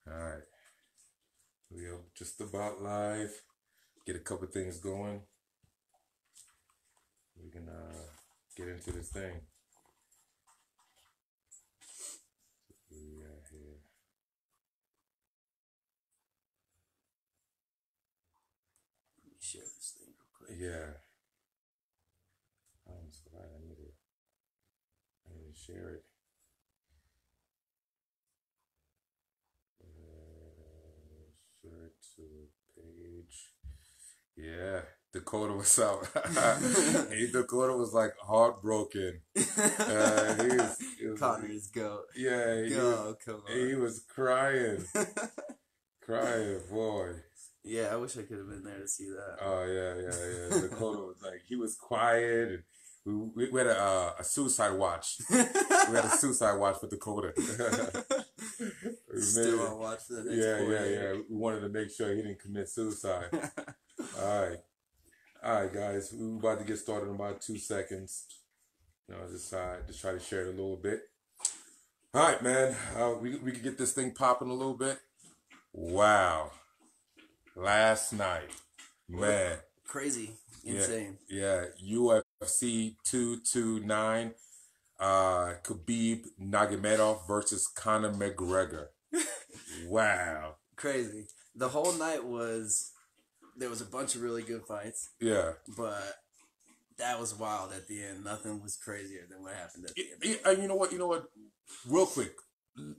All right, we are just about live. Get a couple things going. We can get into this thing. We are here. Let me share this thing real quick. Yeah. I almost forgot. I need to share it. Share it to a page. Yeah, Dakota was out. Dakota was like heartbroken. Connor's goat. Yeah, Come he on. was crying, crying, boy. Yeah, I wish I could have been there to see that. Oh yeah. Dakota was like, he was quiet, and we had a suicide watch. We had a suicide watch for Dakota. Still on watch for the next 4 years. Yeah. We wanted to make sure he didn't commit suicide. All right, guys. We're about to get started in about 2 seconds. Just try to share it a little bit. All right, man. We could get this thing popping a little bit. Wow. Last night, man. Crazy. Insane. Yeah. UFC 229. Khabib Nurmagomedov versus Conor McGregor. Wow. Crazy. The whole night there was a bunch of really good fights. Yeah. But that was wild at the end. Nothing was crazier than what happened at the end. You know what? Real quick,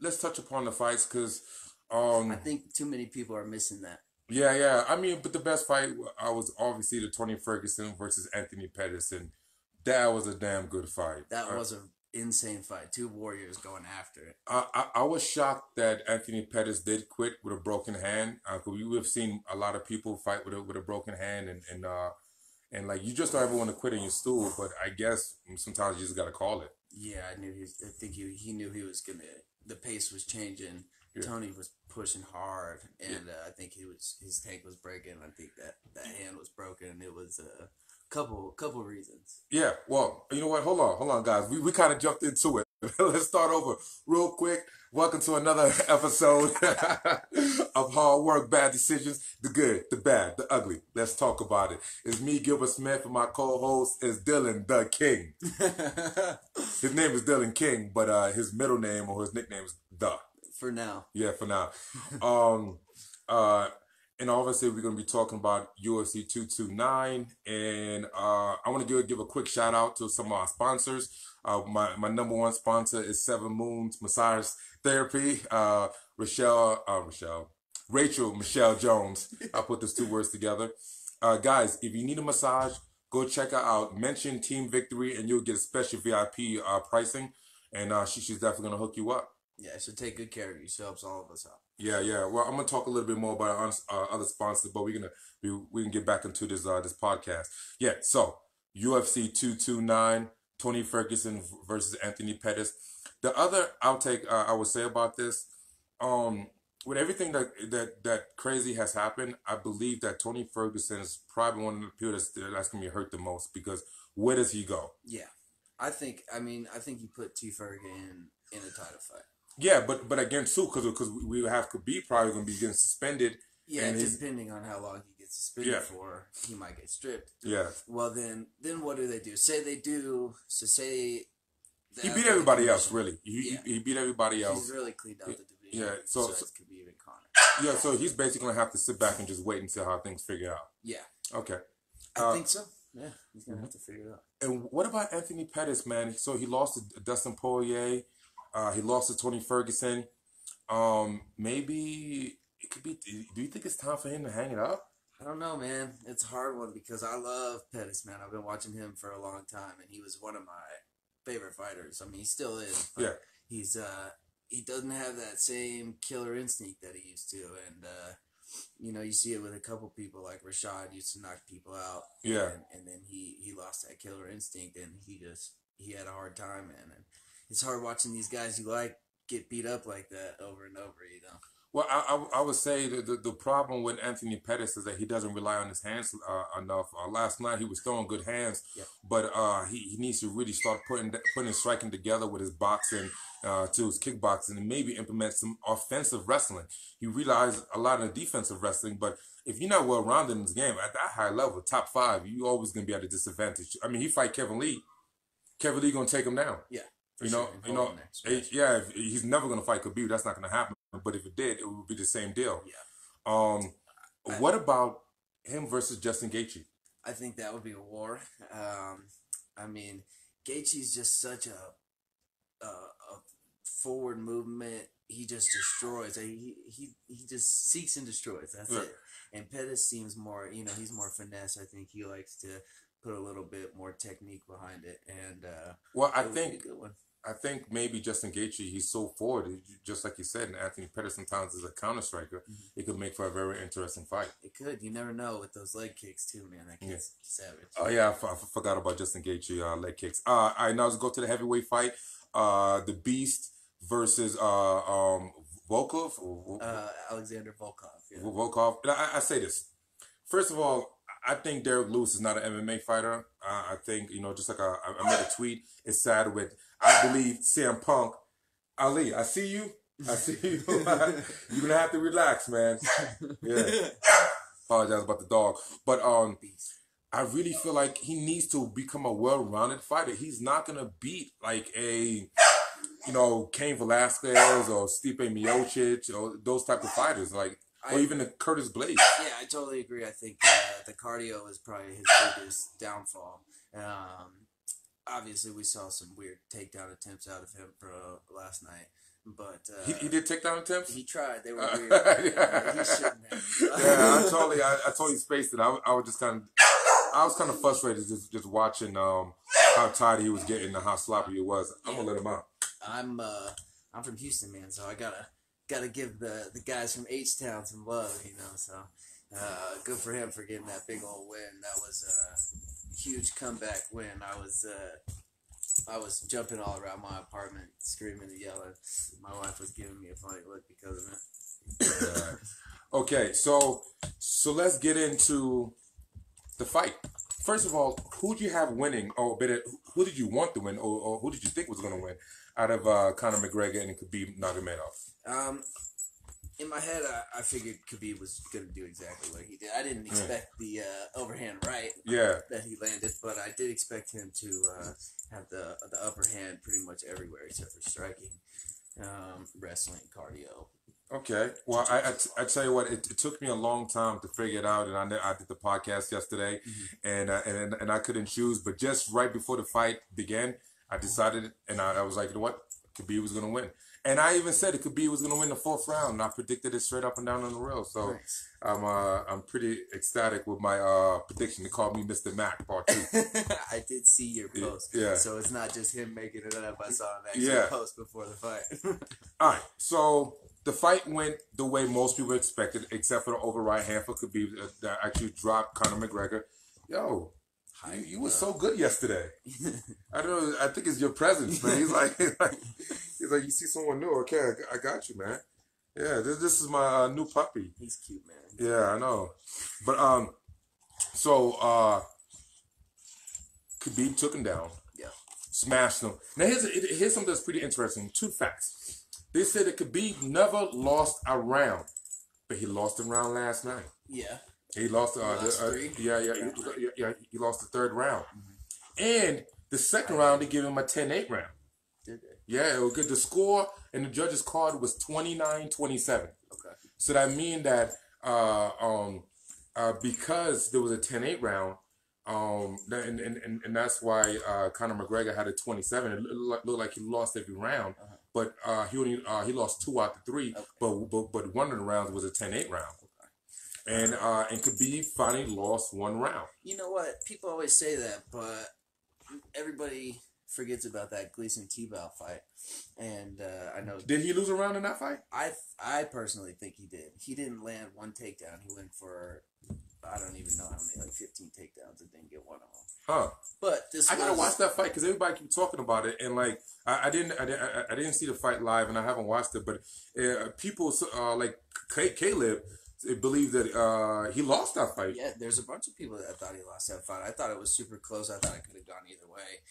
let's touch upon the fights because I think too many people are missing that. Yeah. I mean, but the best fight was obviously the Tony Ferguson versus Anthony Pettis, and that was a damn good fight. That was an insane fight. Two warriors going after it. I was shocked that Anthony Pettis did quit with a broken hand. We have seen a lot of people fight with a broken hand, and like you just don't ever want to quit in your stool. But I guess sometimes you just gotta call it. Yeah, I think he knew he was gonna. The pace was changing. Yeah. Tony was pushing hard, and I think his tank was breaking. I think that hand was broken. It was couple reasons. Yeah, well, you know what? Hold on, guys. We kind of jumped into it. Let's start over real quick. Welcome to another episode of Hard Work, Bad Decisions, the good, the bad, the ugly. Let's talk about it. It's me, Gilbert Smith, and my co-host is Dylan the King. His name is Dylan King, but his middle name or his nickname is The. For now. Yeah, for now. And obviously, we're going to be talking about UFC 229. And I want to give a quick shout out to some of our sponsors. My number one sponsor is Seven Moons Massage Therapy. Rachel Michelle Jones. I put those two words together. Guys, if you need a massage, go check her out. Mention Team Victory and you'll get a special VIP pricing. And she's definitely going to hook you up. Yeah, she'll take good care of you. She helps all of us out. Yeah. Well, I'm gonna talk a little bit more about our other sponsors, but we can get back into this podcast. Yeah. So UFC 229, Tony Ferguson versus Anthony Pettis. The other outtake I would say about this, with everything that crazy has happened, I believe that Tony Ferguson is probably one of the people that's gonna be hurt the most because where does he go? Yeah, I think you put T Ferguson in a title fight. Yeah, but again too, because we have Khabib probably going to be getting suspended. Yeah, and depending on how long he gets suspended for, he might get stripped. Yeah. Well, then what do they do? Say they do. So say he beat everybody else. Really, he beat everybody else. He's really cleaned out the division. Yeah. So Khabib and Conor. Yeah. So he's basically going to have to sit back and just wait until how things figure out. Yeah. Okay. I think so. Yeah, he's gonna have to figure it out. And what about Anthony Pettis, man? So he lost to Dustin Poirier. He lost to Tony Ferguson. Maybe it could be. Do you think it's time for him to hang it up? I don't know, man. It's a hard one because I love Pettis, man. I've been watching him for a long time, and he was one of my favorite fighters. I mean, he still is. Yeah. He's he doesn't have that same killer instinct that he used to, and you see it with a couple people like Rashad used to knock people out. Yeah. And then he lost that killer instinct, and he had a hard time, man. And it's hard watching these guys you like get beat up like that over and over, Well, I would say the problem with Anthony Pettis is that he doesn't rely on his hands enough. Last night he was throwing good hands, Yeah. but he needs to really start putting his striking together with his boxing to his kickboxing and maybe implement some offensive wrestling. He realized a lot of defensive wrestling, but if you're not well rounded in this game at that high level, top five, you always gonna be at a disadvantage. I mean, he fight Kevin Lee. Kevin Lee gonna take him down. Yeah. You know, he's never gonna fight Khabib. That's not gonna happen. But if it did, it would be the same deal. Yeah. What about him versus Justin Gaethje? I think that would be a war. I mean, Gaethje's just such a forward movement. He just destroys. He just seeks and destroys. That's it. And Pettis seems more, he's more finesse. I think he likes to put a little bit more technique behind it. And well, I it would think be a good one. I think maybe Justin Gaethje, he's so forward, just like you said, and Anthony Pettis sometimes is a counter striker. It could make for a very interesting fight. It could. You never know with those leg kicks too, man. That kid's savage. Oh yeah, I forgot about Justin Gaethje leg kicks. All right, now let's go to the heavyweight fight. The Beast versus Volkov. Alexander Volkov. Yeah. Volkov. I say this. First of all, I think Derek Lewis is not an MMA fighter. I think, just like I made a tweet, it's sad with, I believe, CM Punk. Ali, I see you. I see you. You're going to have to relax, man. Yeah. Apologize about the dog. But I really feel like he needs to become a well-rounded fighter. He's not going to beat like a, Cain Velasquez or Stipe Miocic or those type of fighters. Or even the Curtis Blades. Yeah, I totally agree. I think the cardio is probably his biggest downfall. Obviously, we saw some weird takedown attempts out of him last night. But he did takedown attempts? He tried. They were weird. He shouldn't have. Yeah, I totally spaced it. I was kind of frustrated just watching how tired he was getting and how sloppy it was. I'm gonna let him out. I'm from Houston, man, so I gotta give the guys from H-Town some love, so good for him for getting that big old win. That was a huge comeback win. I was jumping all around my apartment, screaming and yelling. My wife was giving me a funny look because of it. Okay, so let's get into the fight. First of all, who do you have winning? Or better, who did you want to win, or who did you think was going to win out of Conor McGregor and Khabib Nurmagomedov? In my head, I figured Khabib was going to do exactly what he did. I didn't expect the overhand right that he landed, but I did expect him to have the upper hand pretty much everywhere except for striking, wrestling, cardio. Okay. Well, I tell you what, it took me a long time to figure it out, and I did the podcast yesterday, and I couldn't choose, but just right before the fight began, I decided, and I was like, you know what, Khabib was going to win. And I even said that Khabib was going to win the fourth round, and I predicted it straight up and down on the rail. So nice. I'm pretty ecstatic with my prediction. They called me Mr. Mac Part 2. I did see your post. Yeah. So it's not just him making it up. I saw an actual post before the fight. All right. So the fight went the way most people expected, except for the over right hand for Khabib that actually dropped Conor McGregor. Yo. You were so good yesterday. I don't know. I think it's your presence, man. He's like, you see someone new. Okay, I got you, man. Yeah, this is my new puppy. He's cute, man. Yeah, I know. But so Khabib took him down. Yeah. Smashed him. Now here's something that's pretty interesting. Two facts. They said that Khabib never lost a round, but he lost a round last night. Yeah. He lost, three? He lost the third round. And the second round, they gave him a 10-8 round. Did they? Yeah, it was good. The score in the judges' card was 29-27. Okay. So that means that because there was a 10-8 round, and that's why Conor McGregor had a 27. It looked like he lost every round, but he lost 2 out of 3. Okay. But one of the rounds was a 10-8 round. And Khabib finally lost 1 round. You know what? People always say that, but everybody forgets about that Gleason Tebow fight. And I know. Did he lose a round in that fight? I personally think he did. He didn't land 1 takedown. He went for, I don't even know how many, like 15 takedowns and didn't get 1 of them. Huh. But I gotta watch that fight because everybody keeps talking about it, and like I didn't see the fight live, and I haven't watched it. But people like Caleb believe that he lost that fight. Yeah, there's a bunch of people that thought he lost that fight. I thought it was super close. I thought it could have gone either way.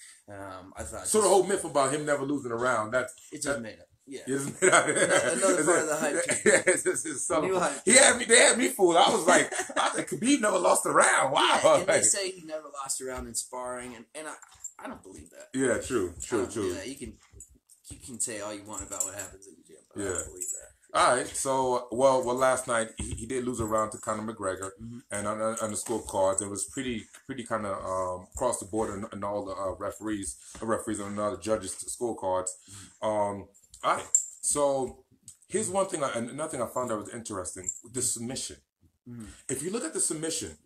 I thought so the whole myth about him never losing a round it's just made up. Yeah, another part of the hype. They had me fooled. I was like, Khabib never lost a round. Wow. Yeah, and they say he never lost a round in sparring, and I don't believe that. Yeah, true. You can say all you want about what happens in the gym, but I don't believe that. All right, so well, last night he did lose a round to Conor McGregor, and on the scorecards, it was pretty kind of across the board and all the referees and all the judges' scorecards. All right, so here's one thing, another thing I found that was interesting: the submission. If you look at the submission,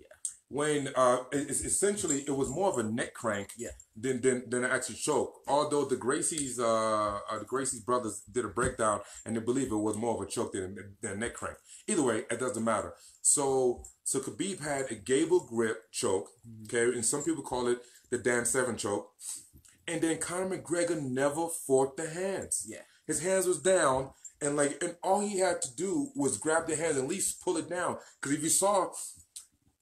when essentially it was more of a neck crank than an actual choke. Although the Gracie's brothers did a breakdown and they believe it was more of a choke than a neck crank. Either way, it doesn't matter. So Khabib had a gable grip choke, okay, and some people call it the Dan Severn choke. And then Conor McGregor never forked the hands. Yeah, his hands was down, and all he had to do was grab the hands and at least pull it down. Because if you saw,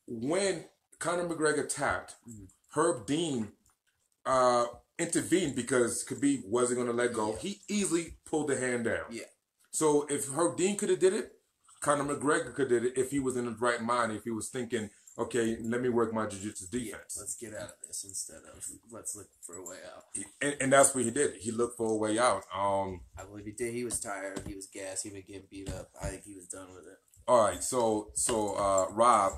when Conor McGregor tapped, Herb Dean intervened because Khabib wasn't going to let go. He easily pulled the hand down. Yeah. So if Herb Dean could have did it, Conor McGregor could have did it if he was in his right mind, if he was thinking, okay, let me work my jiu-jitsu defense. Let's get out of this instead of let's look for a way out. And that's what he did. He looked for a way out. I believe he did. He was tired. He was gassed. He was getting beat up. I think he was done with it. All right. So Rob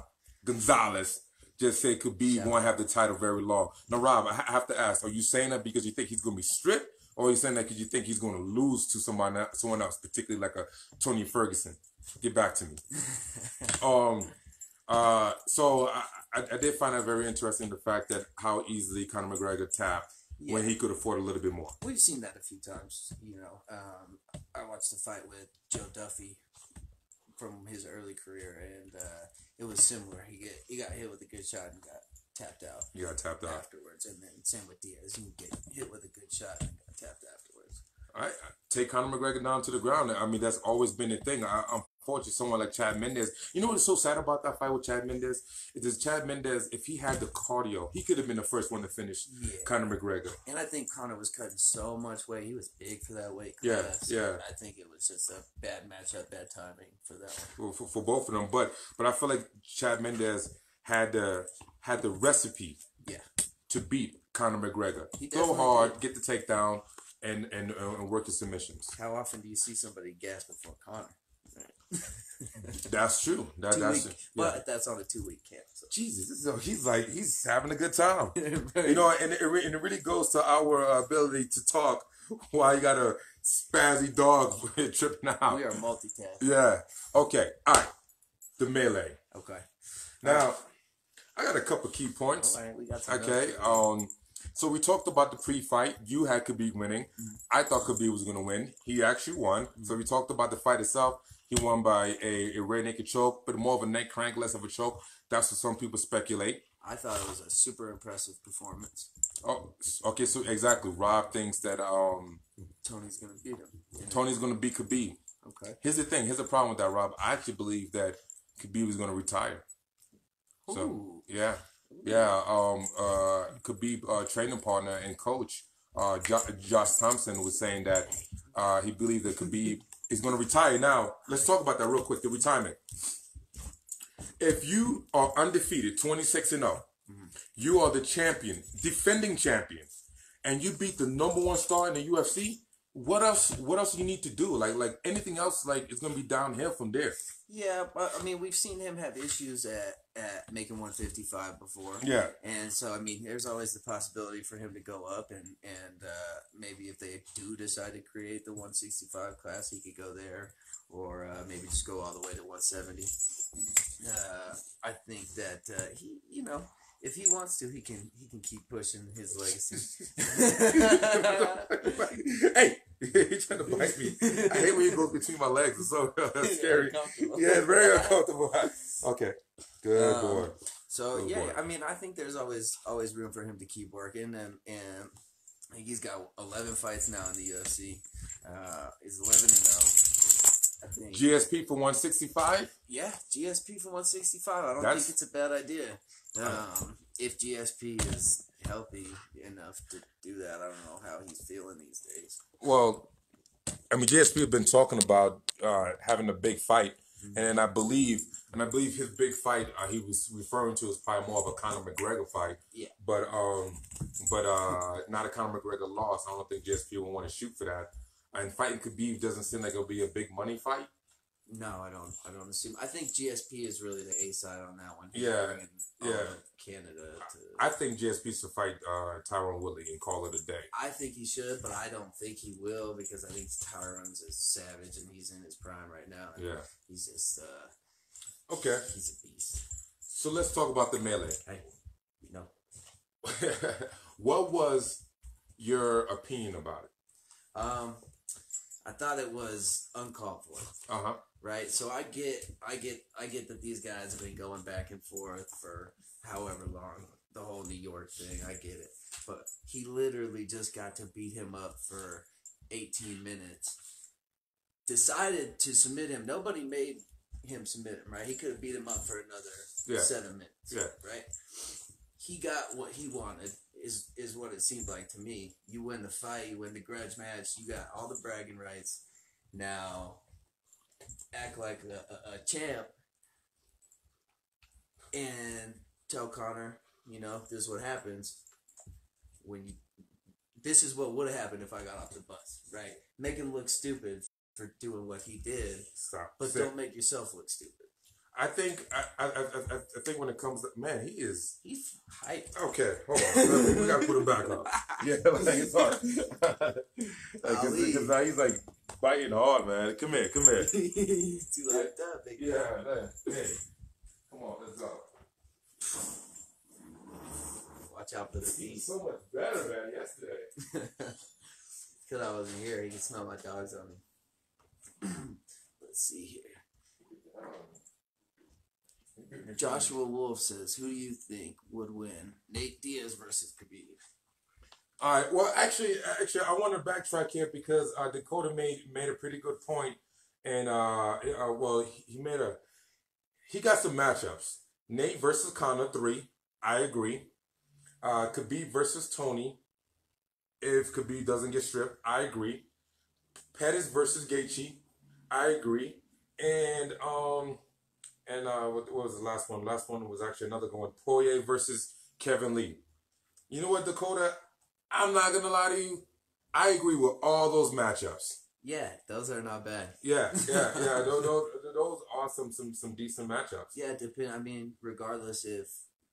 Gonzalez just said Khabib won't have the title very long. Now, Rob, I have to ask, are you saying that because you think he's going to be stripped, or are you saying that because you think he's going to lose to someone else, particularly like a Tony Ferguson? Get back to me. So I did find that very interesting, the fact that how easily Conor McGregor tapped when he could afford a little bit more. We've seen that a few times, I watched the fight with Joe Duffy from his early career, and it was similar. He got hit with a good shot and got tapped out. You got tapped out afterwards, and then same with Diaz. He get hit with a good shot and got tapped afterwards. All right, take Conor McGregor down to the ground. I mean, that's always been a thing. Unfortunately, someone like Chad Mendes. You know what's so sad about that fight with Chad Mendes? Is Chad Mendes, if he had the cardio, he could have been the first one to finish Conor McGregor. And I think Conor was cutting so much weight. He was big for that weight class. Yeah. I think it was just a bad matchup, bad timing for that one. For both of them. But I feel like Chad Mendes had the recipe to beat Conor McGregor. Go hard, get the takedown, and work the submissions. How often do you see somebody gas before Conor? That's true. But that's on a 2-week camp. So. Jesus, he's having a good time. And it really goes to our ability to talk while you got a spazzy dog tripping out. We are multitasking. Yeah. Okay. All right. The melee. Okay. Now, I got a couple key points. All right, we got some. Okay. So we talked about the pre-fight. You had Khabib winning. I thought Khabib was going to win. He actually won. So we talked about the fight itself. He won by a rear naked choke, but more of a neck crank, less of a choke. That's what some people speculate. I thought it was a super impressive performance. Oh, okay. So exactly, Rob thinks that Tony's going to beat him. Tony's going to beat Khabib. Okay. Here's the thing. Here's the problem with that, Rob. I actually believe that Khabib is going to retire. Ooh. So yeah. Khabib training partner and coach Josh Thompson was saying that he believed that Khabib is going to retire. Now, let's talk about that real quick, the retirement. If you are undefeated, 26-0, you are the champion, defending champion, and you beat the #1 star in the UFC, what else you need to do? Like anything else, it's going to be downhill from there. Yeah, but I mean, we've seen him have issues at making 155 before. Yeah. And so, I mean, there's always the possibility for him to go up, and maybe if they do decide to create the 165 class, he could go there, or maybe just go all the way to 170. I think that if he wants to, he can keep pushing his legacy. Hey, he's trying to bite me. I hate when he goes between my legs. It's so scary. Yeah, it's very uncomfortable. Okay, good boy. So I mean, I think there's always room for him to keep working, and I think he's got 11 fights now in the UFC. He's 11-0. I think GSP for 165. Yeah, GSP for 165. I don't think it's a bad idea. If GSP is healthy enough to do that, I don't know how he's feeling these days. Well, I mean, GSP has been talking about having a big fight, and I believe his big fight he was referring to as probably more of a Conor McGregor fight. Yeah. But not a Conor McGregor loss. I don't think GSP will want to shoot for that. And fighting Khabib doesn't seem like it'll be a big money fight. No, I don't assume. I think GSP is really the A side on that one. Canada. I think GSP should fight Tyron Woodley and call it a day. I think he should, but I don't think he will because I think Tyron's a savage and he's in his prime right now. Yeah, he's just okay. He's a beast. So let's talk about the melee. Hey, no. What was your opinion about it? I thought it was uncalled for. Right, so I get that these guys have been going back and forth for however long, the whole New York thing. I get it, but he literally just got to beat him up for 18 minutes. Decided to submit him. Nobody made him submit him. Right, he could have beat him up for another 7 minutes. Yeah, right. He got what he wanted. Is what it seemed like to me. You win the fight. You win the grudge match. You got all the bragging rights. Now act like a champ and tell Conor, this is what happens this is what would have happened if I got off the bus, right? Make him look stupid for doing what he did, but don't make yourself look stupid. I think when it comes to he's hyped. Okay, hold on. We gotta put him back up. Yeah, like it's hard. Because now he's like biting hard, man. Come here. He's too hyped up. Hey, come on, let's go. Watch out for the beast. He's so much better, man. Yesterday. Because I wasn't here, he can smell my dogs on me. Let's see here. Joshua Wolf says, who do you think would win? Nate Diaz versus Khabib. All right. Well, actually, I want to backtrack here because Dakota made a pretty good point, and he got some matchups. Nate versus Conor 3. I agree. Khabib versus Tony. If Khabib doesn't get stripped, I agree. Pettis versus Gaethje. I agree. And what was the last one? Last one was actually another one. Poirier versus Kevin Lee. You know what, Dakota? I'm not going to lie to you. I agree with all those matchups. Yeah, those are not bad. Yeah. Those are some decent matchups. Yeah, I mean, regardless if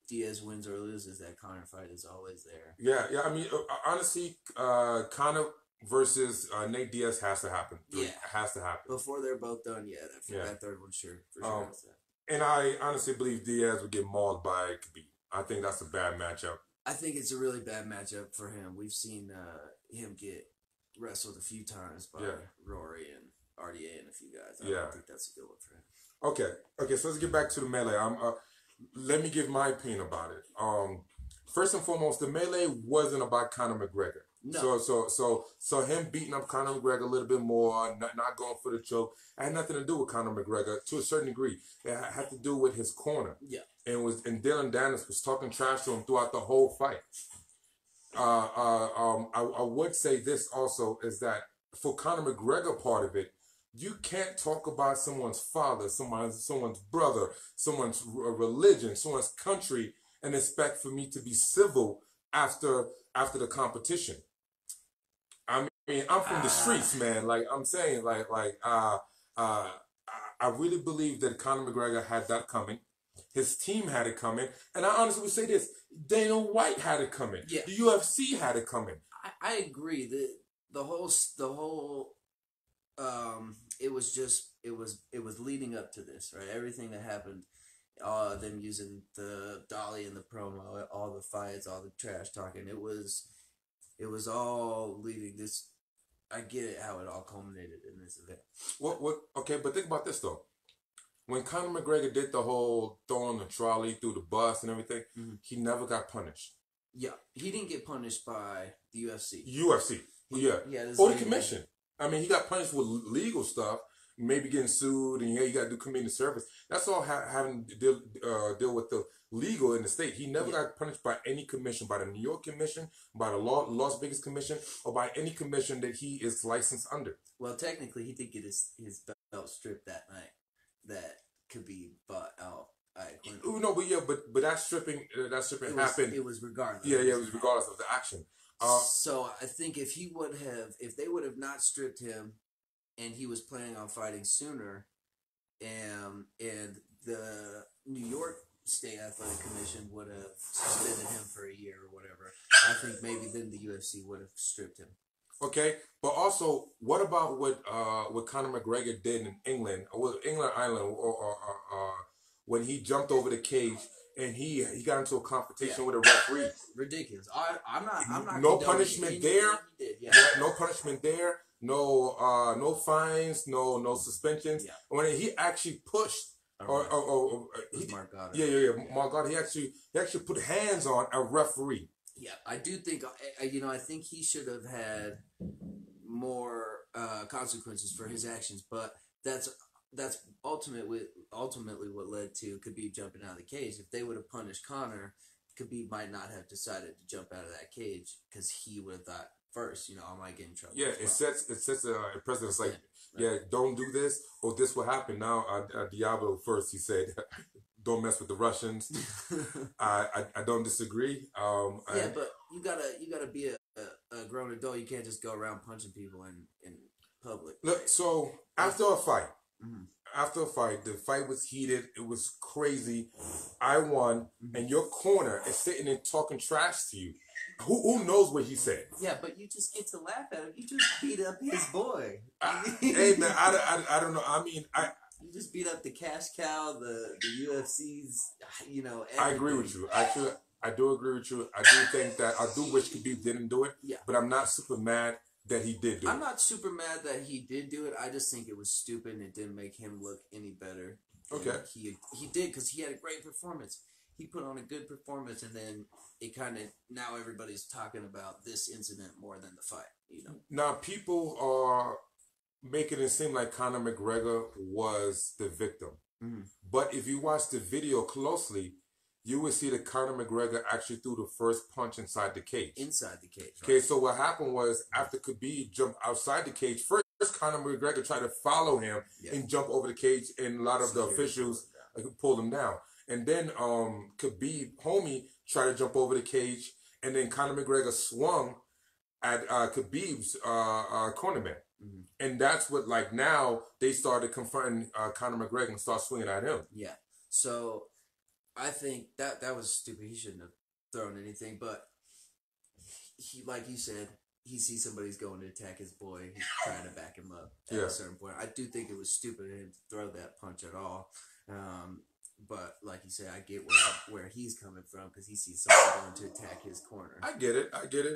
Diaz wins or loses, that Conor fight is always there. Yeah. I mean, honestly, Conor versus Nate Diaz has to happen. Yeah. It has to happen. Before they're both done, that third one, sure. For sure. And I honestly believe Diaz would get mauled by Khabib. I think that's a bad matchup. I think it's a really bad matchup for him. We've seen him get wrestled a few times by Rory and RDA and a few guys. I don't think that's a good one for him. Okay. So let's get back to the melee. Let me give my opinion about it. First and foremost, the melee wasn't about Conor McGregor. No. So him beating up Conor McGregor a little bit more, not going for the choke, had nothing to do with Conor McGregor to a certain degree. It had to do with his corner. Yeah. And Dylan Dennis was talking trash to him throughout the whole fight. I would say this also is that for Conor McGregor part of it, you can't talk about someone's father, someone's brother, someone's religion, someone's country, and expect for me to be civil after the competition. I mean, I'm from the streets, man. Like I'm saying, I really believe that Conor McGregor had that coming. His team had it coming, and I honestly would say this: Dana White had it coming. Yeah. The UFC had it coming. I agree. The whole it was leading up to this, right? Everything that happened, them using the dolly in the promo, all the fights, all the trash talking. It was all leading this. I get it how it all culminated in this event. Okay, but think about this though. when Conor McGregor did the whole throwing the trolley through the bus and everything, he never got punished. Yeah, he didn't get punished by the UFC. UFC, yeah. Or the commission. I mean, he got punished with legal stuff, maybe getting sued, and you got to do community service. That's all having to deal with the legal in the state. He never got punished by any commission, by the New York Commission, by the Las Vegas Commission, or by any commission that he is licensed under. Well, technically, he did get his belt stripped that night. That Khabib bought out. No, but that stripping happened. It was regardless. Yeah, it was regardless of the action. So I think if they would have not stripped him, and he was planning on fighting sooner, and the New York State Athletic Commission would have suspended him for a year or whatever, I think maybe then the UFC would have stripped him. Okay, but also, what about what Conor McGregor did in England, Ireland, or when he jumped over the cage and he got into a confrontation with a referee? Ridiculous. I'm not. No punishment there. No punishment there. No fines. No suspensions. Yeah. When he actually pushed. Mark Goddard. Yeah. Mark Goddard. He actually put hands on a referee. Yeah, I do think I think he should have had more consequences for his actions, but that's ultimately what led to Khabib jumping out of the cage. If they would have punished Conor, Khabib might not have decided to jump out of that cage because he would have thought first, I might get in trouble. Yeah, it sets a precedent. Like, don't do this or this will happen. Now, Diablo first, he said, don't mess with the Russians. I don't disagree. But you gotta be a grown adult. You can't just go around punching people in public. Look, so after a fight, the fight was heated. It was crazy. I won, and your corner is sitting and talking trash to you. Who knows what he said? Yeah, but you just get to laugh at him. You just beat up his boy. Hey man, I don't know. I mean, you just beat up the cash cow, the UFC's, everything. I agree with you. Actually, I do agree with you. I do think that I do wish Khabib didn't do it. Yeah. But I'm not super mad that he did do it. I'm not super mad that he did do it. I just think it was stupid and it didn't make him look any better. Okay. He did because he had a great performance. He put on a good performance, and then it kind of now everybody's talking about this incident more than the fight. Now people are making it seem like Conor McGregor was the victim. But if you watch the video closely, you will see that Conor McGregor actually threw the first punch inside the cage. Inside the cage. Okay, so what happened was after Khabib jumped outside the cage, first Conor McGregor tried to follow him and jump over the cage, and a lot of the officials pulled him down. And then Khabib, homie, tried to jump over the cage, and then Conor McGregor swung at Khabib's cornerman. And that's what, now they started confronting Conor McGregor and start swinging at him. Yeah. So I think that was stupid. He shouldn't have thrown anything. But he, like you said, he sees somebody's going to attack his boy. He's trying to back him up at a certain point. I do think it was stupid of him to throw that punch at all. But like you said, I get where he's coming from because he sees someone going to attack his corner. I get it.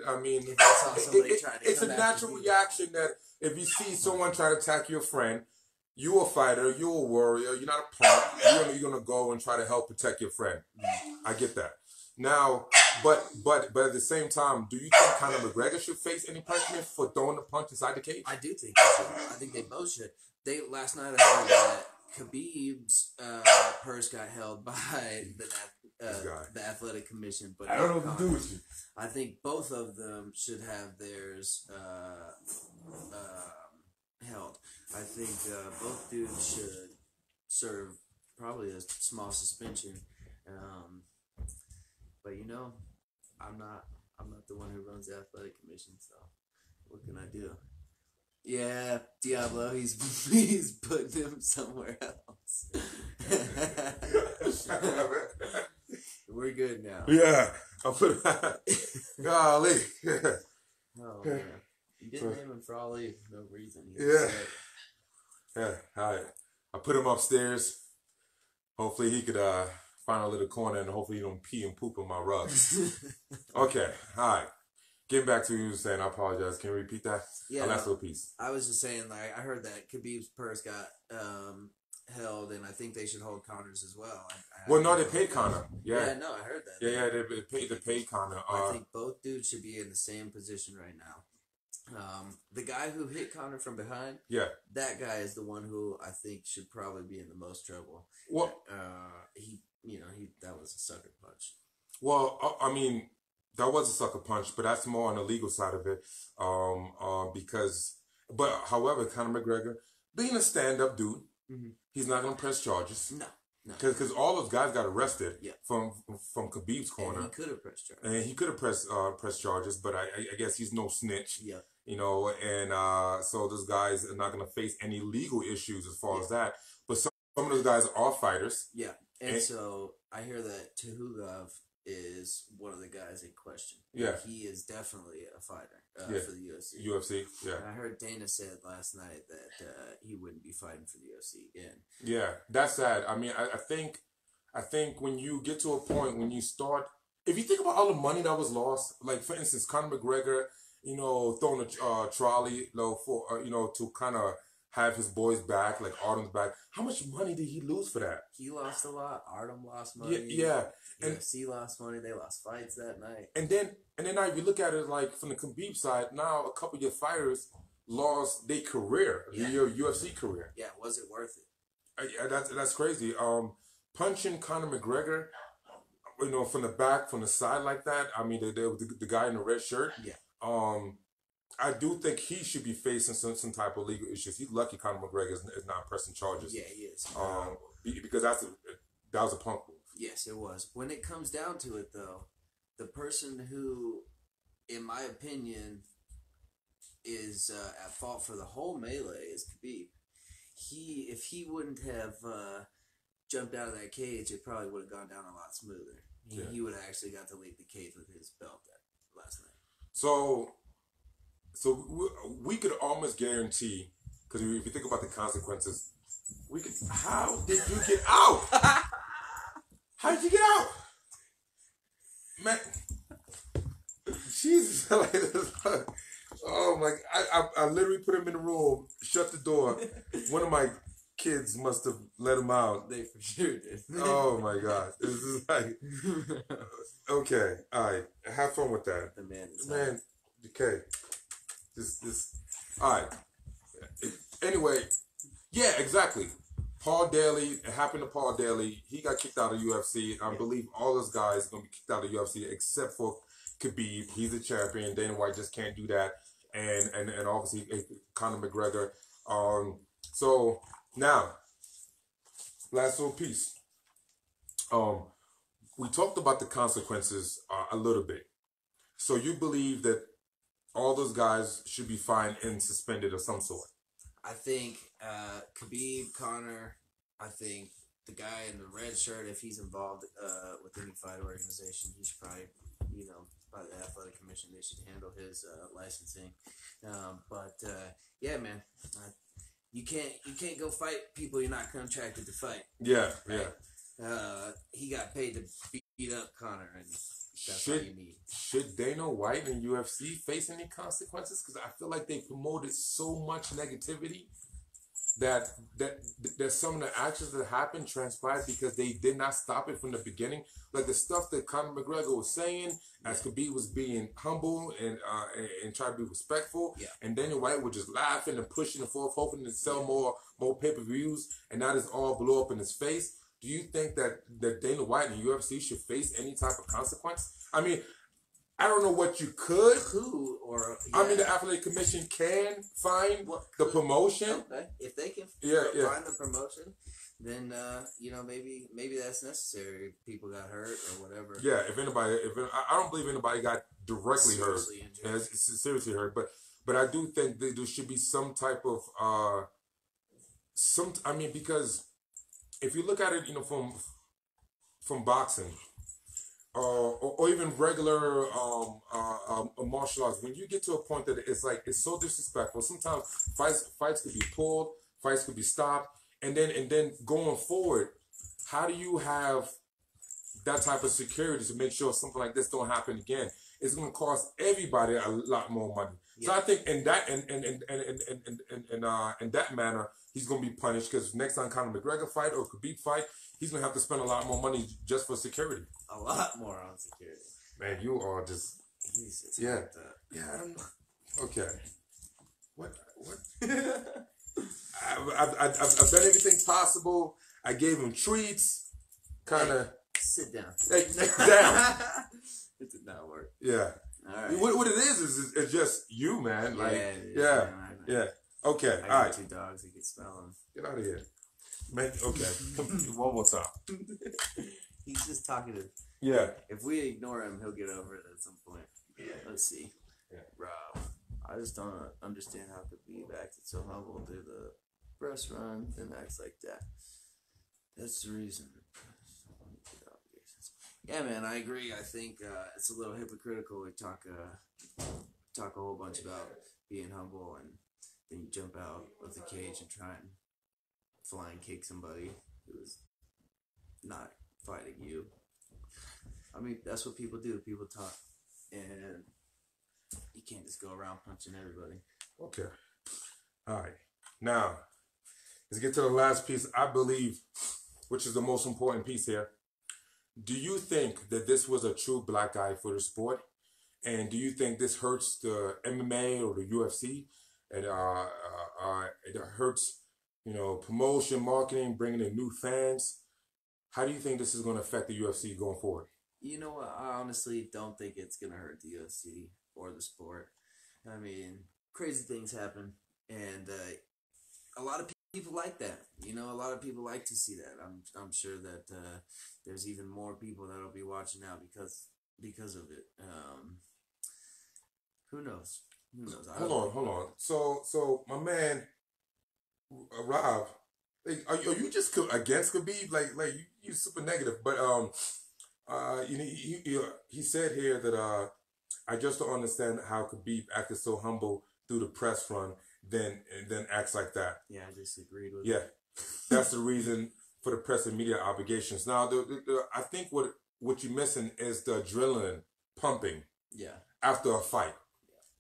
I mean, if I saw somebody trying to it's a natural reaction that if you see someone try to attack your friend, you're a fighter, you're a warrior, you're not a punk. You're gonna go and try to help protect your friend. I get that. Now, but at the same time, do you think Conor McGregor should face any punishment for throwing the punch inside the cage? I do think they should. I think they both should. Last night I heard that Khabib's purse got held by the athletic commission, but I don't know what to do with you. I think both of them should have theirs held. I think both dudes should serve probably a small suspension. But I'm not the one who runs the athletic commission, so what can I do? Yeah, Diablo, he's putting him somewhere else. We're good now. Yeah, I'll put him. Golly. Oh man, you didn't name him for Ali for no reason. Yeah. All right. I put him upstairs. Hopefully he could find a little corner, and hopefully he don't pee and poop on my rugs. Okay. All right. Getting back to what you were saying, I apologize. Can you repeat that? Yeah. Last little piece. I was just saying, I heard that Khabib's purse got held, and I think they should hold Conor's as well. Well, no, they paid Conor. Yeah, no, I heard that. yeah, they paid Conor. I think both dudes should be in the same position right now. The guy who hit Conor from behind, yeah, that guy is the one who I think should probably be in the most trouble. Well, that was a sucker punch. Well, I mean, that was a sucker punch, but that's more on the legal side of it. However, Conor McGregor, being a stand-up dude, he's not going to press charges. No. Because all those guys got arrested from Khabib's corner. And he could have pressed charges. And he could have pressed charges, but I guess he's no snitch. Yeah. So those guys are not going to face any legal issues as far as that. But some of those guys are fighters. Yeah. And so I hear that Tuhugov is one of the guys in question. Yeah. He is definitely a fighter for the UFC. UFC, yeah. And I heard Dana said last night that he wouldn't be fighting for the UFC again. Yeah, that's sad. I mean, I think when you get to a point when you start, if you think about all the money that was lost, like for instance, Conor McGregor, throwing a trolley, to kind of have his boys back, like Artem's back. How much money did he lose for that? He lost a lot. Artem lost money. Yeah. And UFC lost money. They lost fights that night. And then now if you look at it like from the Khabib side, now a couple of your fighters lost their career, your UFC career. Yeah, was it worth it? That's crazy. Punching Conor McGregor, from the back, from the side like that. I mean, the guy in the red shirt. Yeah. I do think he should be facing some type of legal issues. He's lucky Conor McGregor is not pressing charges. Yeah, he is. Because that was a punk move. Yes, it was. When it comes down to it, though, the person who, in my opinion, is at fault for the whole melee is Khabib. If he wouldn't have jumped out of that cage, it probably would have gone down a lot smoother. He would have actually got to leave the cage with his belt last night. So we could almost guarantee, because if you think about the consequences, how did you get out? How did you get out? Man, Jesus. Oh my, I literally put him in the room, shut the door. One of my kids must have let him out. They for sure did. Oh my God. This is like, okay, all right. Have fun with that. The man, okay. All right. Anyway, yeah, exactly. Paul Daly, it happened to Paul Daly. He got kicked out of UFC. I believe all those guys are going to be kicked out of UFC except for Khabib. He's a champion. Dana White just can't do that. And obviously Conor McGregor. So now, last little piece. We talked about the consequences a little bit. So you believe that all those guys should be fined and suspended of some sort? I think Khabib, Conor, I think the guy in the red shirt, if he's involved with any fight organization, he should probably, by the athletic commission, they should handle his licensing. Yeah, man, you can't go fight people you're not contracted to fight. Yeah, right? yeah. He got paid to beat up Conor, and that's all you need. Should Dana White and UFC face any consequences? Because I feel like they promoted so much negativity that some of the actions that happened transpired because they did not stop it from the beginning. Like the stuff that Conor McGregor was saying, as Khabib was being humble and trying to be respectful, and Dana White was just laughing and pushing and forth, hoping to sell more pay-per-views, and now this all blew up in his face. Do you think that Dana White and UFC should face any type of consequence? I mean, I don't know what you could. I mean, the Athletic Commission can find the promotion. Okay. If they can find the promotion, then maybe that's necessary. If people got hurt or whatever. Yeah, I don't believe anybody got directly seriously hurt. Yeah, seriously hurt, but I do think that there should be some type of because if you look at it, from boxing, or even regular martial arts, when you get to a point that it's so disrespectful, sometimes fights could be pulled, fights could be stopped, and then going forward, how do you have that type of security to make sure something like this don't happen again? It's going to cost everybody a lot more money. So I think in that in that manner, he's gonna be punished because next time Conor McGregor fight or Khabib fight, he's gonna have to spend a lot more money just for security. A lot more on security. Man, you are just yeah. I don't know. Okay. What? I've done everything possible. I gave him treats. Kind of. Sit down. Hey, down. It did not work. Yeah. All right. What it is it's just you, man. Like, yeah. Okay. I All right. 2 dogs. You can smell them. Get out of here. Man, okay. One more time. He's just talkative. Yeah. If we ignore him, he'll get over it at some point. Yeah. Let's see. Yeah. Rob. I just don't understand how Khabib acted so humble through the press run and acts like that. That's the reason. Yeah, man, I agree. I think it's a little hypocritical. We talk a whole bunch about being humble, and then you jump out of the cage and try and flying kick somebody who's not fighting you. I mean, that's what people do. People talk, and you can't just go around punching everybody. Okay. All right. Now, let's get to the last piece, I believe, which is the most important piece here. Do you think that this was a true black eye for the sport? And do you think this hurts the MMA or the UFC? And it hurts, promotion, marketing, bringing in new fans. How do you think this is going to affect the UFC going forward? You know what? I honestly don't think it's going to hurt the UFC or the sport. I mean, crazy things happen, and a lot of people like that. A lot of people like to see that. I'm sure that there's even more people that'll be watching now because of it. Who knows? Hold on. So my man, Rob, are you just against Khabib? Like you super negative, but he said here that I just don't understand how Khabib acted so humble through the press run, then acts like that. Yeah, I disagreed with. Yeah, that's the reason for the press and media obligations. Now, I think what you're missing is the adrenaline pumping. Yeah. After a fight.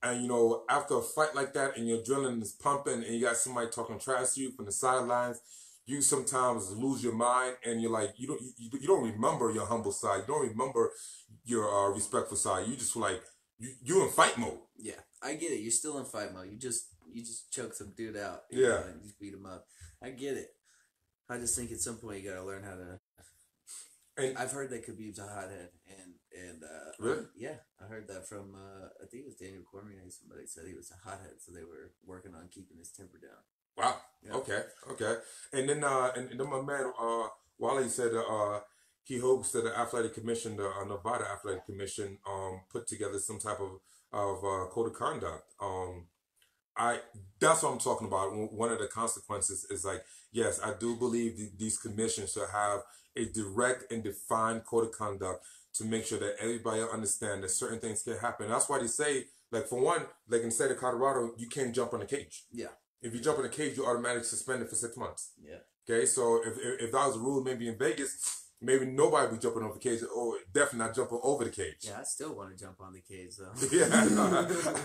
And, after a fight like that and your adrenaline is pumping and you got somebody talking trash to you from the sidelines, you sometimes lose your mind and you're like, you don't remember your humble side. You don't remember your respectful side. You just like, you in fight mode. Yeah, I get it. You're still in fight mode. You just choke some dude out. Yeah. And you beat him up. I get it. I just think at some point you got to learn how to. And I've heard that Khabib's a hothead, and really? Yeah, I heard that from I think it was Daniel Cormier. Somebody said he was a hothead, so they were working on keeping his temper down. Wow. Yeah. Okay. And then my man Wally said he hopes that the athletic commission, the Nevada Athletic Commission, put together some type of code of conduct. That's what I'm talking about. One of the consequences is like, yes, I do believe these commissions should have a direct and defined code of conduct to make sure that everybody understand that certain things can happen. That's why they say, like, for one, like in the state of Colorado, you can't jump on a cage. Yeah. If you jump in a cage, you're automatically suspended for 6 months. Yeah. Okay, so if that was a rule maybe in Vegas, maybe nobody would be jumping over the cage, or definitely not jumping over the cage. Yeah, I still want to jump on the cage, though. Yeah,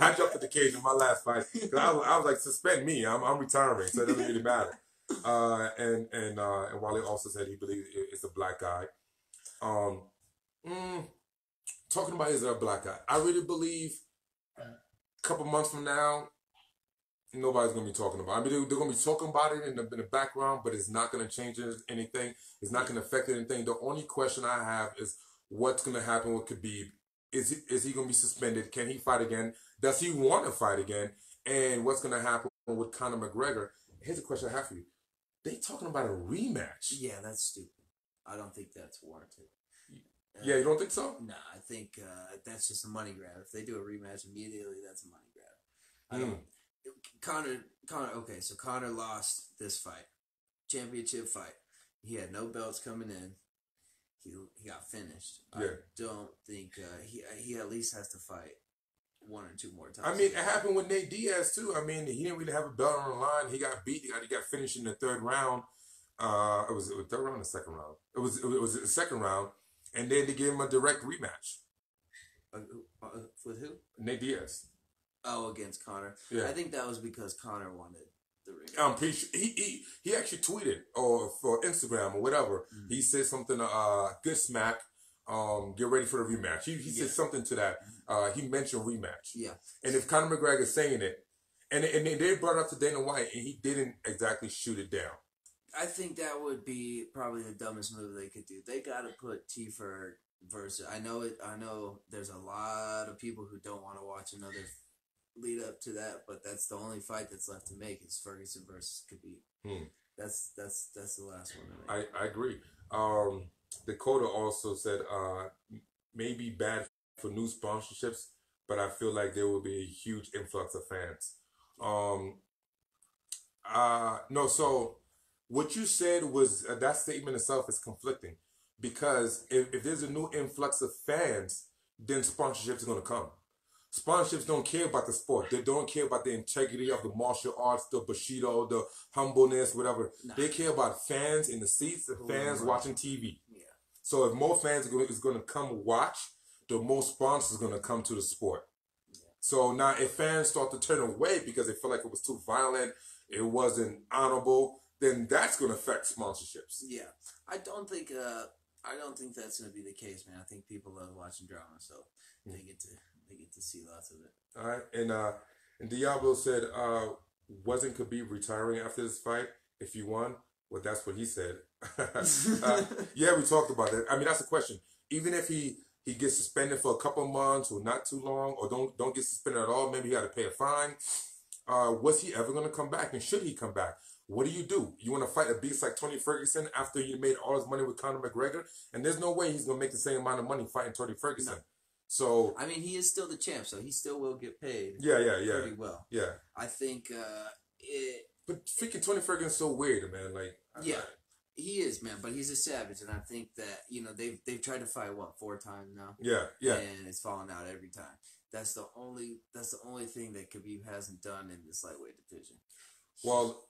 I jumped at the cage in my last fight. I was like, suspend me. I'm retiring, so it doesn't really matter. And Wally also said he believes it's a black guy. Talking about is it a black guy? I really believe a couple months from now, nobody's going to be talking about it. I mean, they're going to be talking about it in the background, but it's not going to change anything. It's not going to affect anything. The only question I have is what's going to happen with Khabib. Is he going to be suspended? Can he fight again? Does he want to fight again? And what's going to happen with Conor McGregor? Here's a question I have for you. They talking about a rematch. Yeah, that's stupid. I don't think that's warranted. Yeah, you don't think so? Nah, I think that's just a money grab. If they do a rematch immediately, that's a money grab. I don't. Conor. Okay, so Conor lost this fight, championship fight. He had no belts coming in. He got finished. Yeah. I don't think he at least has to fight 1 or 2 more times. I mean, it happened with Nate Diaz too. I mean, he didn't really have a belt on the line. He got beat. He got finished in the 3rd round. It was the 3rd round or 2nd round. It was the 2nd round, and then they gave him a direct rematch. With who? Nate Diaz. Oh, against Conor. Yeah. I think that was because Conor wanted the rematch. I'm pretty sure he actually tweeted or for Instagram or whatever. Mm-hmm. He said something. Good smack. Get ready for the rematch. He said something to that. He mentioned rematch. Yeah. And if Conor McGregor's saying it, and they brought it up to Dana White, and he didn't exactly shoot it down. I think that would be probably the dumbest move they could do. They got to put T-Ferg versus. I know. There's a lot of people who don't want to watch another lead up to that, but that's the only fight that's left to make is Ferguson versus Khabib. That's the last one to make. I agree. Dakota also said maybe bad for new sponsorships, but I feel like there will be a huge influx of fans. No, so what you said was that statement itself is conflicting because if there's a new influx of fans, then sponsorships are going to come. Sponsorships don't care about the sport. They don't care about the integrity of the martial arts, the Bushido, the humbleness, whatever. Nah. They care about fans in the seats, the fans watching TV. Yeah. So if more fans is going to come watch, the more sponsors are going to come to the sport. Yeah. So now if fans start to turn away because they feel like it was too violent, it wasn't honorable, then that's going to affect sponsorships. Yeah. I don't think that's going to be the case, man. I think people love watching drama, so they get to see lots of it. All right, and Diablo said, wasn't Khabib retiring after this fight if he won? Well, that's what he said. Yeah, we talked about that. I mean, that's the question. Even if he gets suspended for a couple months or not too long, or don't get suspended at all, maybe he got to pay a fine. Was he ever going to come back, and should he come back? What do? You want to fight a beast like Tony Ferguson after you made all his money with Conor McGregor? And there's no way he's going to make the same amount of money fighting Tony Ferguson. No. So I mean, he is still the champ, so he still will get paid. Yeah. Pretty well. Yeah. I think But freaking Tony Ferguson's so weird, man. Like he is, man. But he's a savage, and I think that they've tried to fight 4 times now. Yeah. And it's fallen out every time. That's the only thing that Khabib hasn't done in this lightweight division. Well,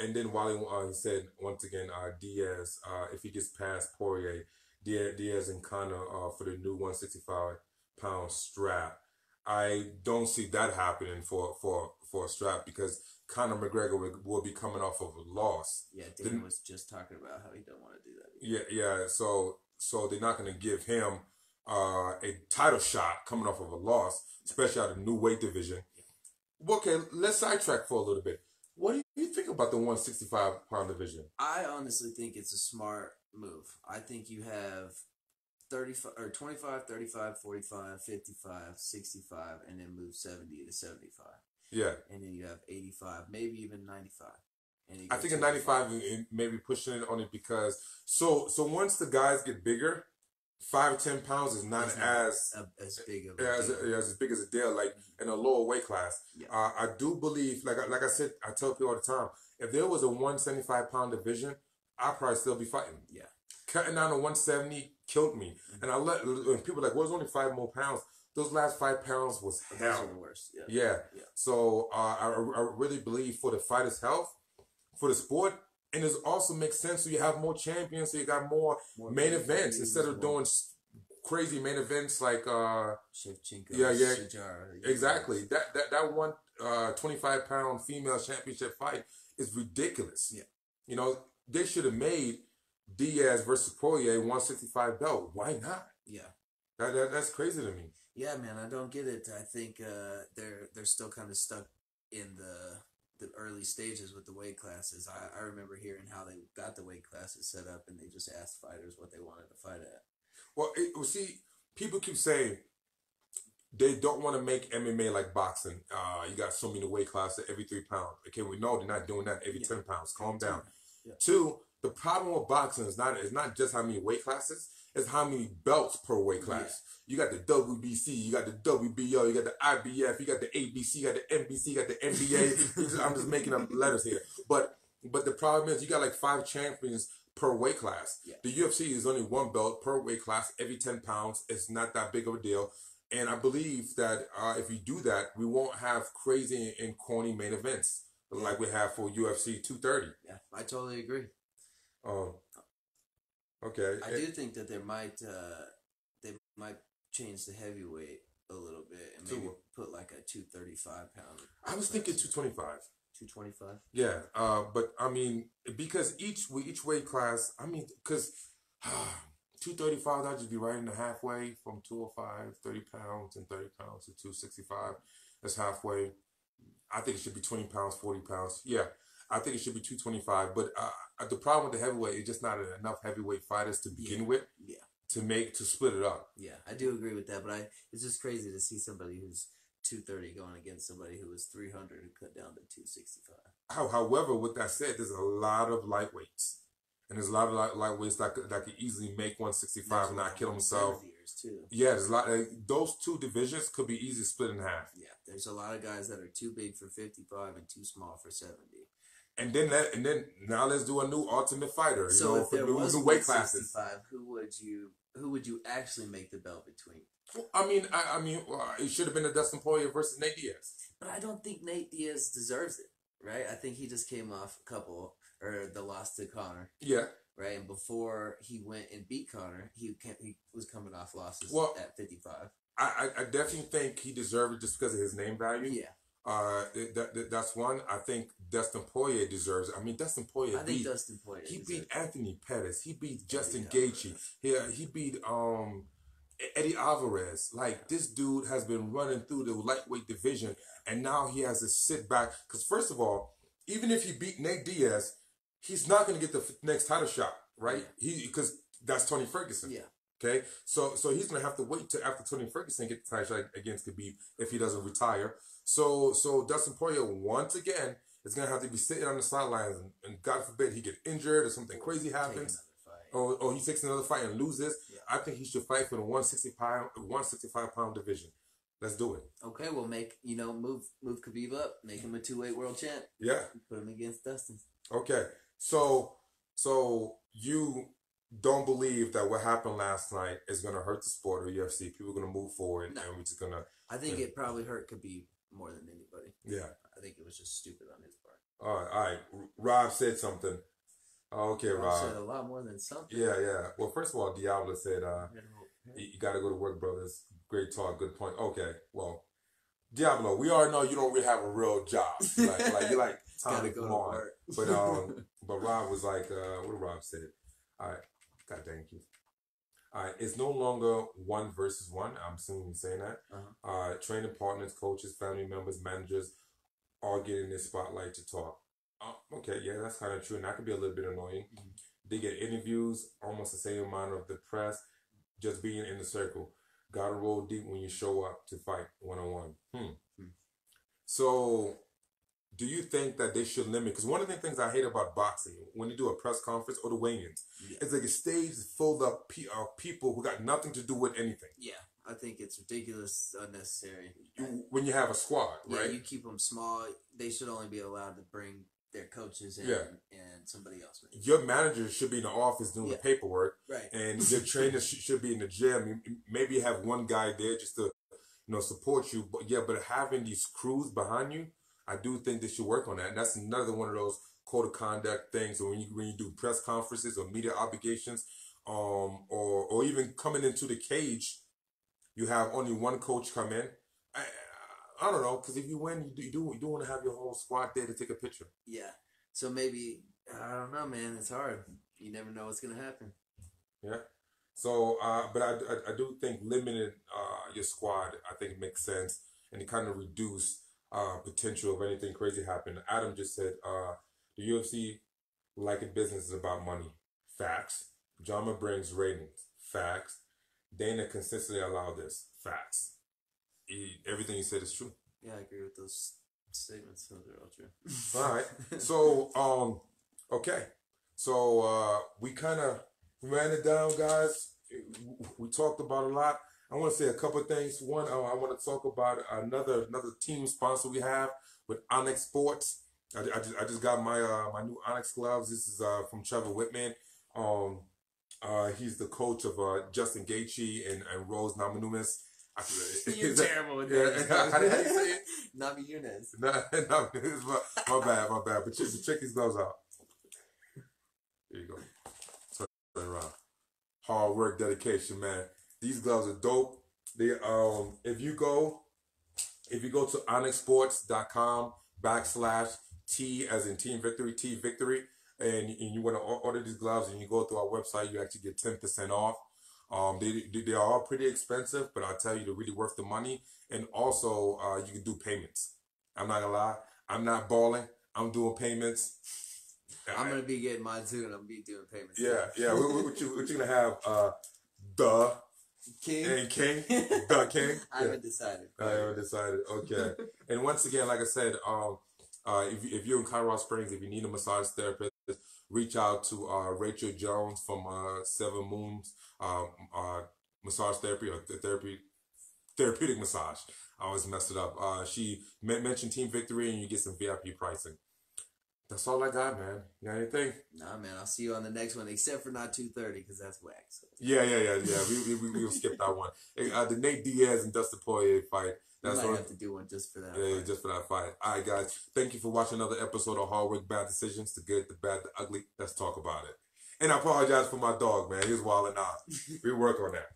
and then while he said once again, Diaz, if he gets past Poirier, Diaz and Conor for the new 165-pound strap. I don't see that happening for a strap because Conor McGregor will be coming off of a loss. Yeah, Dana was just talking about how he don't want to do that. Yeah. So they're not going to give him a title shot coming off of a loss, especially out of the new weight division. Yeah. Okay, let's sidetrack for a little bit. What do you think about the 165-pound division? I honestly think it's a smart move. I think you have 25, 35, 45, 55, 65, and then move 70 to 75. Yeah. And then you have 85, maybe even 95. And I think in 95, maybe pushing it on it because so once the guys get bigger, 5 to 10 pounds is not as big of as big as a deal, like in a lower weight class. Yeah. I do believe, like I said, I tell people all the time, if there was a 175-pound division, I'd probably still be fighting. Yeah. Cutting down to 170 killed me. Mm-hmm. And people are like, well, it's only 5 more pounds. Those last 5 pounds was hell. Those are the worst. Yeah. So I really believe for the fighter's health, for the sport, and it also makes sense so you have more champions, so you got more main events instead of doing crazy main events like Shevchenko, Shajar, exactly. That one 25-pound female championship fight is ridiculous. Yeah. They should have made Diaz versus Poirier 165 belt. Why not? Yeah. That's crazy to me. Yeah, man, I don't get it. I think they're still kind of stuck in the early stages with the weight classes. I remember hearing how they got the weight classes set up, and they just asked fighters what they wanted to fight at. Well, see, people keep saying they don't want to make MMA like boxing. You got so many weight classes every 3 pounds. Okay, we know they're not doing that every 10 pounds. Calm down. Yeah. 2, the problem with boxing is not just how many weight classes, it's how many belts per weight class. Yeah. You got the WBC, you got the WBO, you got the IBF, you got the ABC, you got the NBC, you got the NBA. I'm just making up letters here. But the problem is you got like 5 champions per weight class. Yeah. The UFC is only 1 belt per weight class every 10 pounds. It's not that big of a deal. And I believe that if you do that, we won't have crazy and corny main events like we have for UFC 230. Yeah, I totally agree. Okay. I do think that they might change the heavyweight a little bit and maybe put like a 235-pound. I was thinking 225. 225. Yeah, but I mean, because each weight class, I mean, because 235, that'd just be right in the halfway from 205, 30 pounds, and 30 pounds to 265. That's halfway. I think it should be 20 pounds, 40 pounds. Yeah, I think it should be 225. But the problem with the heavyweight is just not enough heavyweight fighters to begin with. Yeah. To split it up. Yeah, I do agree with that, but it's just crazy to see somebody who's 230 going against somebody who was 300 and cut down to 265. However, with that said, there's a lot of lightweights, and there's a lot of lightweights that could easily make 165 and not kill themselves. Too. Yeah, there's a lot. Those two divisions could be easily split in half. Yeah, there's a lot of guys that are too big for 55 and too small for 70. And then now let's do a new Ultimate Fighter. So if there was new weight classes, who would you actually make the belt between? I mean, it should have been a Dustin Poirier versus Nate Diaz. But I don't think Nate Diaz deserves it, right? I think he just came off the loss to Conor. Yeah. Right, and before he went and beat Conor, he was coming off losses at 55. I definitely think he deserved it just because of his name value. Yeah. That's one. I think Dustin Poirier deserves it. I mean, Dustin Poirier. Dustin Poirier. He beat Anthony Pettis. He beat Justin Gaethje. He beat Eddie Alvarez. Like, this dude has been running through the lightweight division, and now he has to sit back. Because first of all, even if he beat Nate Diaz, he's not going to get the next title shot, right? Because that's Tony Ferguson. Yeah. Okay, so he's gonna have to wait till after Tony Ferguson gets the title shot against Khabib if he doesn't retire. So Dustin Poirier once again is gonna have to be sitting on the sidelines, and God forbid he get injured or something crazy happens, or he takes another fight and loses. Yeah. I think he should fight for the 165 pound division. Let's do it. Okay, we'll move Khabib up, make him a 2-weight world champ. Yeah, put him against Dustin. Okay, so you don't believe that what happened last night is going to hurt the sport or UFC? People are going to move forward, and we're just going to... I think it probably hurt Khabib more than anybody. Yeah. I think it was just stupid on his part. All right. Rob said something. Okay, Rob. Said a lot more than something. Yeah. Well, first of all, Diablo said, you got to go to work, brothers. Great talk, good point. Okay, well, Diablo, we already know you don't really have a real job. Like you like time to come on. But Rob was like, what did Rob say? All right. God thank you. All right, it's no longer one versus one. I'm assuming you're saying that. Uh-huh. Training partners, coaches, family members, managers, all getting this spotlight to talk. Okay, yeah, that's kind of true, and that could be a little bit annoying. Mm-hmm. They get interviews, almost the same amount of the press, just being in the circle. Gotta roll deep when you show up to fight one-on-one. So, do you think that they should limit? Because one of the things I hate about boxing, when you do a press conference or the weigh-ins, it's like a stage full of people who got nothing to do with anything. Yeah, I think it's ridiculous, unnecessary. When you have a squad, right? Yeah, you keep them small. They should only be allowed to bring their coaches in and somebody else. Your manager should be in the office doing the paperwork. Right. And your trainer should be in the gym. Maybe have one guy there just to, support you. But having these crews behind you, I do think they should work on that. And that's another one of those code of conduct things. When you do press conferences or media obligations, or even coming into the cage, you have only one coach come in. I don't know, because if you win, you do want to have your whole squad there to take a picture. Yeah. So maybe, I don't know, man. It's hard. You never know what's going to happen. Yeah. So, but I do think limiting your squad, I think makes sense, and it kind of reduce potential of anything crazy happening. Adam just said, the UFC, like a business, is about money. Facts. Drama brings ratings. Facts. Dana consistently allowed this. Facts. Everything you said is true. Yeah, I agree with those statements. Those are all true. All right. So, okay. So, we kind of ran it down, guys. We talked about a lot. I want to say a couple of things. One, I want to talk about another team sponsor we have with Onyx Sports. I just got my new Onyx gloves. This is from Trevor Whitman. He's the coach of Justin Gaethje and Rose Namajunas. You're terrible with that. How do you say it? Namajunas. My bad. But check these gloves out. There you go. Turn around. Hard work, dedication, man. These gloves are dope. If you go to onyxsports.com/T as in Team Victory, T Victory, and you want to order these gloves and you go through our website, you actually get 10% off. They are all pretty expensive, but I tell you, they're really worth the money. And also, you can do payments. I'm not gonna lie, I'm not balling. I'm doing payments. I'm gonna be getting mine too, and I'm gonna be doing payments. Yeah. What you gonna have? The King and King, the King. I haven't decided. Okay. And once again, like I said, if you're in Colorado Springs, if you need a massage therapist, reach out to Rachel Jones from Seven Moons Massage Therapy or Therapeutic Massage. I always messed it up. She mentioned Team Victory, and you get some VIP pricing. That's all I got, man. You got anything? Nah, man. I'll see you on the next one, except for not 2:30 because that's wax. Yeah. We'll skip that one. The Nate Diaz and Dustin Poirier fight. That's might have to do one just for that. Yeah, just for that fight. All right, guys. Thank you for watching another episode of Hard Work, Bad Decisions. The good, the bad, the ugly. Let's talk about it. And I apologize for my dog, man. He was wilding out. We work on that.